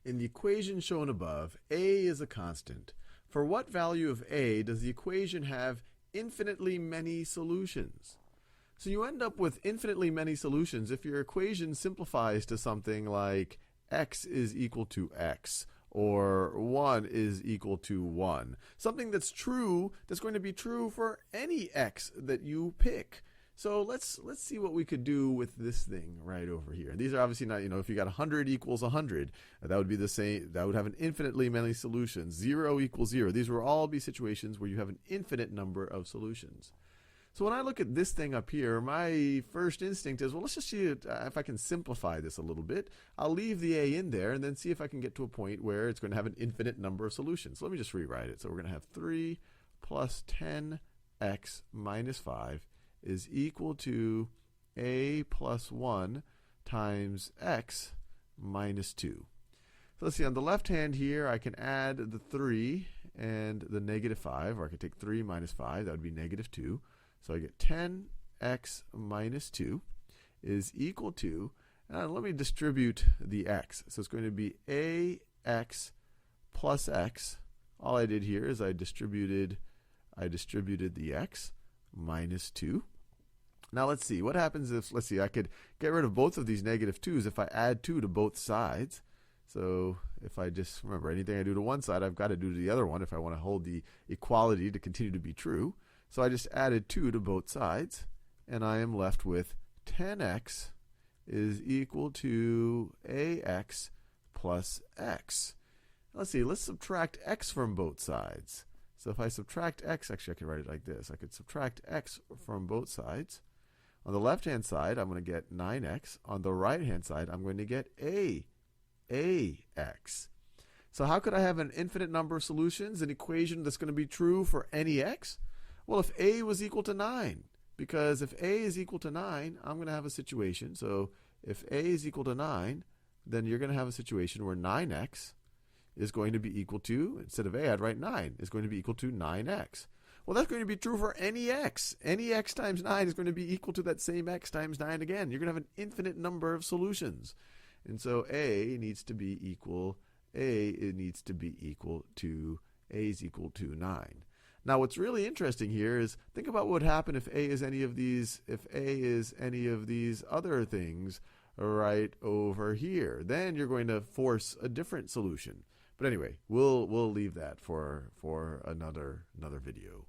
In the equation shown above, a is a constant. For what value of a does the equation have infinitely many solutions? So you end up with infinitely many solutions if your equation simplifies to something like x is equal to x, or 1 is equal to 1. Something that's true, that's going to be true for any x that you pick. So let's see what we could do with this thing right over here. These are obviously not, if you got 100 equals 100, that would be the same, that would have an infinitely many solutions. 0 equals 0. These will all be situations where you have an infinite number of solutions. So when I look at this thing up here, my first instinct is, well, let's just see if I can simplify this a little bit. I'll leave the a in there and then see if I can get to a point where it's going to have an infinite number of solutions. So let me just rewrite it. So we're going to have 3 plus 10x minus 5 is equal to a plus 1 times x minus 2. So let's see, on the left hand here, I can add the 3 and the negative 5, or I could take 3 minus 5, that would be negative 2. So I get 10x minus 2 is equal to, and let me distribute the x. So it's going to be ax plus x. All I did here is I distributed the x minus 2. Now let's see, what happens if, let's see, I could get rid of both of these negative 2's if I add 2 to both sides. So if I just, remember, anything I do to one side, I've got to do to the other one if I want to hold the equality to continue to be true. So I just added 2 to both sides, and I am left with 10x is equal to ax plus x. Let's see, let's subtract x from both sides. So if I subtract x, actually I can write it like this. I could subtract x from both sides. On the left-hand side, I'm going to get 9x. On the right-hand side, I'm going to get ax. So how could I have an infinite number of solutions, an equation that's going to be true for any x? Well, if a was equal to 9, because if a is equal to 9, I'm going to have a situation. So if a is equal to 9, then you're going to have a situation where 9x is going to be equal to, instead of a, I'd write 9, is going to be equal to 9x. Well, that's going to be true for any x. Any x times 9 is going to be equal to that same x times 9 again. You're going to have an infinite number of solutions. And so a needs to be equal, it needs to be equal to, a is equal to 9. Now, what's really interesting here is think about what would happen if a is any of these, other things right over here. Then you're going to force a different solution. But anyway, we'll leave that for another video.